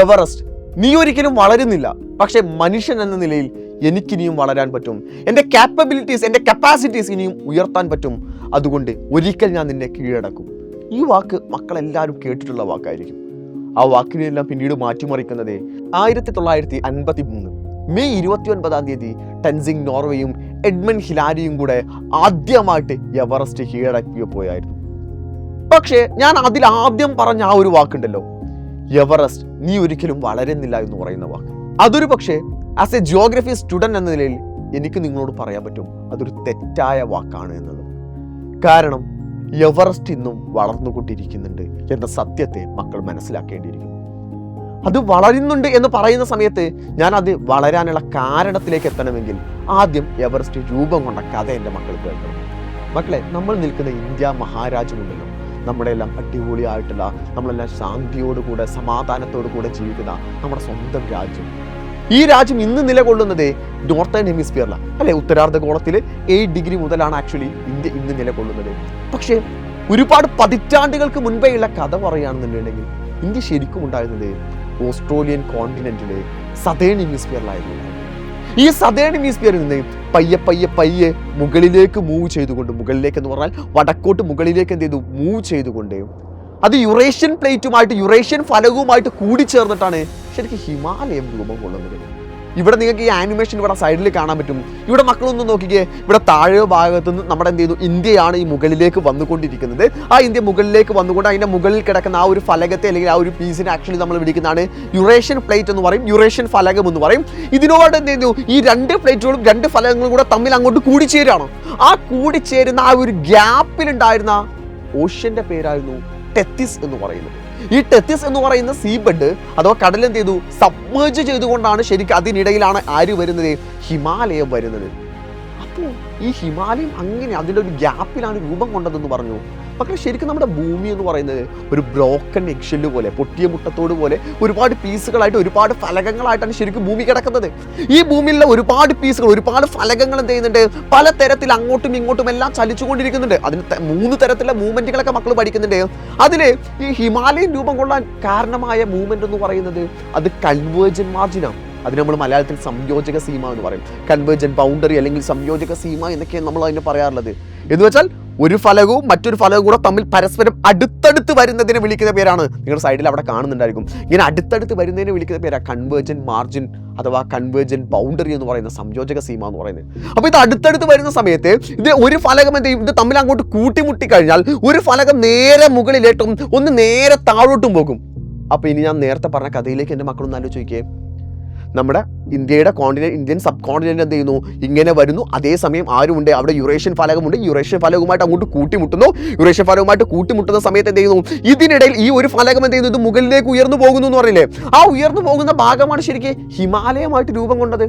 Everest, നീ ഒരിക്കലും വളരുന്നില്ല, പക്ഷെ മനുഷ്യൻ എന്ന നിലയിൽ എനിക്കിനിയും വളരാൻ പറ്റും. എൻ്റെ കാപ്പബിലിറ്റീസ്, എൻ്റെ കപ്പാസിറ്റീസ് ഇനിയും ഉയർത്താൻ പറ്റും. അതുകൊണ്ട് ഒരിക്കൽ ഞാൻ നിന്നെ കീഴടക്കും. ഈ വാക്ക് മക്കളെല്ലാവരും കേട്ടിട്ടുള്ള വാക്കായിരിക്കും. ആ വാക്കിനെല്ലാം പിന്നീട് മാറ്റിമറിക്കുന്നത് 1953 മെയ് 29 ടെൻസിംഗ് നോർവേയും എഡ്മണ്ട് ഹിലാരിയും കൂടെ ആദ്യമായിട്ട് എവറസ്റ്റ് കീഴടക്കിയപ്പോയായിരുന്നു. പക്ഷേ ഞാൻ അതിൽ ആദ്യം പറഞ്ഞ ആ ഒരു വാക്കുണ്ടല്ലോ, എവറസ്റ്റ്, നീ ഒരിക്കലും വളരുന്നില്ല എന്ന് പറയുന്ന വാക്ക്, അതൊരു പക്ഷേ ആസ് എ ജിയോഗ്രഫി സ്റ്റുഡൻറ് എന്ന നിലയിൽ എനിക്ക് നിങ്ങളോട് പറയാൻ പറ്റും അതൊരു തെറ്റായ വാക്കാണ് എന്നത്. കാരണം എവറസ്റ്റ് ഇന്നും വളർന്നുകൊണ്ടിരിക്കുന്നുണ്ട് എന്ന സത്യത്തെ മക്കൾ മനസ്സിലാക്കേണ്ടിയിരിക്കുന്നു. അത് വളരുന്നുണ്ട് എന്ന് പറയുന്ന സമയത്ത് ഞാൻ അത് വളരാനുള്ള കാരണത്തിലേക്ക് എത്തണമെങ്കിൽ ആദ്യം എവറസ്റ്റ് രൂപം കൊണ്ട കഥ എൻ്റെ മക്കൾ കേൾക്കണം. മക്കളെ, നമ്മൾ നിൽക്കുന്ന ഇന്ത്യ മഹാരാജ്യമുണ്ടല്ലോ, നമ്മുടെ എല്ലാം അടിപൊളിയായിട്ടുള്ള, നമ്മളെല്ലാം ശാന്തിയോടുകൂടെ സമാധാനത്തോടു കൂടെ ജീവിക്കുന്ന നമ്മുടെ സ്വന്തം രാജ്യം. ഈ രാജ്യം ഇന്ന് നിലകൊള്ളുന്നത് നോർത്തേൺ ഹെമിസ്ഫിയറിലാണ് അല്ലെ. ഉത്തരാർദ്ധഗോളത്തിൽ 8 ഡിഗ്രി മുതലാണ് ആക്ച്വലി ഇന്ത്യ ഇന്ന് നിലകൊള്ളുന്നത്. പക്ഷേ ഒരുപാട് പതിറ്റാണ്ടുകൾക്ക് മുൻപേ ഉള്ള കഥ പറയുകയാണെന്നുണ്ടെങ്കിൽ ഇന്ത്യ ശരിക്കും ഉണ്ടായിരുന്നത് ഓസ്ട്രേലിയൻ കോണ്ടിനെന്റിലെ സതേൺ ഹെമിസ്ഫിയറിലായിരുന്നു. ഈ സതേൺ ഹെമിസ്ഫിയറിൽ നിന്ന് പയ്യെ മുകളിലേക്ക് മൂവ് ചെയ്തുകൊണ്ട്, മുകളിലേക്ക് എന്ന് പറഞ്ഞാൽ വടക്കോട്ട് മുകളിലേക്ക് എന്ത് ചെയ്തു, മൂവ് ചെയ്തുകൊണ്ട് അത് യുറേഷ്യൻ പ്ലേറ്റുമായിട്ട്, യുറേഷ്യൻ ഫലകവുമായിട്ട് കൂടിച്ചേർന്നിട്ടാണ് ശരിക്കും ഹിമാലയം രൂപം കൊള്ളുന്നത്. ഇവിടെ നിങ്ങൾക്ക് ഈ ആനിമേഷൻ ഇവിടെ സൈഡിൽ കാണാൻ പറ്റും. ഇവിടെ മക്കളൊന്നും നോക്കിക്കേ, ഇവിടെ താഴെ ഭാഗത്തു നിന്ന് നമ്മുടെ എന്ത് ചെയ്യുന്നു, ഇന്ത്യയാണ് ഈ മുകളിലേക്ക് വന്നുകൊണ്ടിരിക്കുന്നത്. ആ ഇന്ത്യ മുകളിലേക്ക് വന്നുകൊണ്ട് അതിൻ്റെ മുകളിൽ കിടക്കുന്ന ആ ഒരു ഫലകത്തെ അല്ലെങ്കിൽ ആ ഒരു പീസിനെ ആക്ച്വലി നമ്മൾ വിളിക്കുന്നതാണ് യുറേഷ്യൻ പ്ലേറ്റ് എന്ന് പറയും, യുറേഷ്യൻ ഫലകം എന്ന് പറയും. ഇതിനോട് എന്ത് ചെയ്യുന്നു, ഈ 2 പ്ലേറ്റുകളും 2 ഫലകങ്ങളും കൂടെ തമ്മിൽ അങ്ങോട്ട് കൂടിച്ചേരുകയാണ്. ആ കൂടിച്ചേരുന്ന ആ ഒരു ഗ്യാപ്പിലുണ്ടായിരുന്ന ഓഷ്യന്റെ പേരായിരുന്നു ടെത്തിസ് എന്ന് പറയുന്നത്. ഈ ടെത്തിസ് എന്ന് പറയുന്ന സീബെഡ് അഥവാ കടൽ എന്ത് ചെയ്തു, സബ്മേർജ് ചെയ്തുകൊണ്ടാണ് ശരിക്കും അതിനിടയിലാണ് ആര് വരുന്നത്, ഹിമാലയം വരുന്നത്. അപ്പോൾ ഈ ഹിമാലയം അങ്ങനെ അതിൻ്റെ ഒരു ഗ്യാപ്പിലാണ് രൂപം കൊണ്ടതെന്ന് പറഞ്ഞു. പക്ഷേ ശരിക്കും നമ്മുടെ ഭൂമി എന്ന് പറയുന്നത് ഒരു ബ്രോക്കൺ എഗ്ഷെല്ല് പോലെ, പൊട്ടിയ മുട്ടത്തോട് പോലെ ഒരുപാട് പീസുകളായിട്ട്, ഒരുപാട് ഫലകങ്ങളായിട്ടാണ് ശരിക്കും ഭൂമി കിടക്കുന്നത്. ഈ ഭൂമിയിലുള്ള ഒരുപാട് പീസുകൾ, ഒരുപാട് ഫലകങ്ങൾ എന്ത് ചെയ്യുന്നുണ്ട്, പല തരത്തിൽ അങ്ങോട്ടും ഇങ്ങോട്ടും എല്ലാം ചലിച്ചുകൊണ്ടിരിക്കുന്നുണ്ട്. അതിന് 3 തരത്തിലുള്ള മൂവ്മെന്റുകളൊക്കെ മക്കൾ പഠിക്കുന്നുണ്ട്. അതിൽ ഈ ഹിമാലയൻ രൂപം കൊള്ളാൻ കാരണമായ മൂവ്മെന്റ് എന്ന് പറയുന്നത് അത് കൺവേർജൻ മാർജിനാണ്. അതിന് നമ്മൾ മലയാളത്തിൽ സംയോജക സീമ എന്ന് പറയും. കൺവേർജൻ ബൗണ്ടറി അല്ലെങ്കിൽ സംയോജക സീമ എന്നൊക്കെയാണ് നമ്മൾ അതിനെ പറയാറുള്ളത്. എന്ന് വെച്ചാൽ ഒരു ഫലകവും മറ്റൊരു ഫലകവും കൂടെ തമ്മിൽ പരസ്പരം അടുത്തടുത്ത് വരുന്നതിനെ വിളിക്കുന്ന പേരാണ്, നിങ്ങളുടെ സൈഡിൽ അവിടെ കാണുന്നുണ്ടായിരിക്കും, ഇങ്ങനെ അടുത്തടുത്ത് വരുന്നതിനെ വിളിക്കുന്ന പേരാണ് കൺവേർജൻ മാർജിൻ അഥവാ കൺവേർജൻ ബൗണ്ടറി എന്ന് പറയുന്ന സംയോജക സീമ എന്ന് പറയുന്നത്. അപ്പോൾ ഇത് അടുത്തടുത്ത് വരുന്ന സമയത്ത് ഇത് ഒരു ഫലകം എന്ത് ചെയ്യും, ഇത് തമ്മിൽ അങ്ങോട്ട് കൂട്ടിമുട്ടി കഴിഞ്ഞാൽ ഒരു ഫലകം നേരെ മുകളിലേട്ടും ഒന്ന് നേരെ താഴോട്ടും പോകും. അപ്പോൾ ഇനി ഞാൻ നേരത്തെ പറഞ്ഞ കഥയിലേക്ക് എൻ്റെ മക്കളൊന്ന് ആലോചിക്കേ. നമ്മുടെ ഇന്ത്യയുടെ കോണ്ടിനെന്റ്, ഇന്ത്യൻ സബ് കോണ്ടിനെന്റ് എന്ത് ചെയ്യുന്നു, ഇങ്ങനെ വരുന്നു. അതേസമയം ആരുമുണ്ട്, അവിടെ യുറേഷ്യൻ ഫലകമുണ്ട്. യുറേഷ്യൻ ഫലകവുമായിട്ട് അങ്ങോട്ട് കൂട്ടിമുട്ടുന്നു. യുറേഷ്യൻ ഫലകവുമായിട്ട് കൂട്ടിമുട്ടുന്ന സമയത്ത് എന്ത് ചെയ്യുന്നു, ഇതിനിടയിൽ ഈ ഒരു ഫലകം എന്ത് ചെയ്യുന്നു, ഇത് മുകളിലേക്ക് ഉയർന്നു പോകുന്നു എന്ന് പറയില്ലേ. ആ ഉയർന്നു പോകുന്ന ഭാഗമാണ് ശരിക്കും ഹിമാലയമായിട്ട് രൂപം കൊണ്ടത്.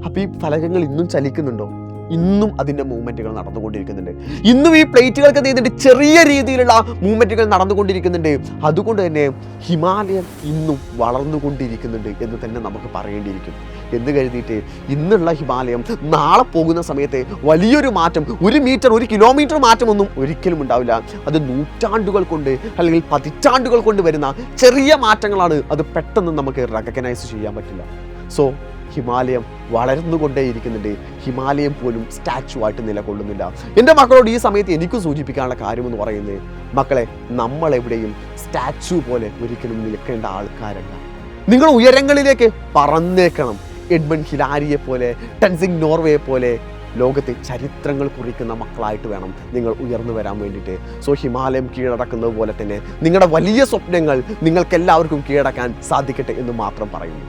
അപ്പോൾ ഈ ഫലകങ്ങൾ ഇന്നും ചലിക്കുന്നുണ്ടോ? ഇന്നും അതിൻ്റെ മൂവ്മെൻറ്റുകൾ നടന്നുകൊണ്ടിരിക്കുന്നുണ്ട്. ഇന്നും ഈ പ്ലേറ്റുകൾക്ക് എന്ത് ചെയ്യുന്നുണ്ട്, ചെറിയ രീതിയിലുള്ള മൂവ്മെൻറ്റുകൾ നടന്നുകൊണ്ടിരിക്കുന്നുണ്ട്. അതുകൊണ്ട് തന്നെ ഹിമാലയം ഇന്നും വളർന്നുകൊണ്ടിരിക്കുന്നുണ്ട് എന്ന് തന്നെ നമുക്ക് പറയേണ്ടിയിരിക്കും. എന്ന് കരുതിയിട്ട് ഇന്നുള്ള ഹിമാലയം നാളെ പോകുന്ന സമയത്ത് വലിയൊരു മാറ്റം, 1 മീറ്റർ 1 കിലോമീറ്റർ മാറ്റമൊന്നും ഒരിക്കലും ഉണ്ടാവില്ല. അത് നൂറ്റാണ്ടുകൾ കൊണ്ട് അല്ലെങ്കിൽ പതിറ്റാണ്ടുകൾ കൊണ്ട് വരുന്ന ചെറിയ മാറ്റങ്ങളാണ്. അത് പെട്ടെന്ന് നമുക്ക് റെക്കഗ്നൈസ് ചെയ്യാൻ പറ്റില്ല. സോ ഹിമാലയം വളർന്നുകൊണ്ടേയിരിക്കുന്നുണ്ട്. ഹിമാലയം പോലും സ്റ്റാച്ചു ആയിട്ട് നിലകൊള്ളുന്നില്ല. എൻ്റെ മക്കളോട് ഈ സമയത്ത് എനിക്ക് സൂചിപ്പിക്കാനുള്ള കാര്യമെന്ന് പറയുന്നത്, മക്കളെ, നമ്മളെവിടെയും സ്റ്റാച്ചു പോലെ ഒരിക്കലും നിൽക്കേണ്ട ആൾക്കാരല്ല. നിങ്ങൾ ഉയരങ്ങളിലേക്ക് പറന്നേക്കണം. എഡ്മണ്ട് ഹിലാരിയെ പോലെ, ടെൻസിംഗ് നോർവേയെ പോലെ ലോകത്തെ ചരിത്രങ്ങൾ കുറിക്കുന്ന മക്കളായിട്ട് വേണം നിങ്ങൾ ഉയർന്നു വരാൻ വേണ്ടിയിട്ട്. സോ ഹിമാലയം കീഴടക്കുന്നത് പോലെ തന്നെ നിങ്ങളുടെ വലിയ സ്വപ്നങ്ങൾ നിങ്ങൾക്കെല്ലാവർക്കും കീഴടക്കാൻ സാധിക്കട്ടെ എന്ന് മാത്രം പറയുന്നു.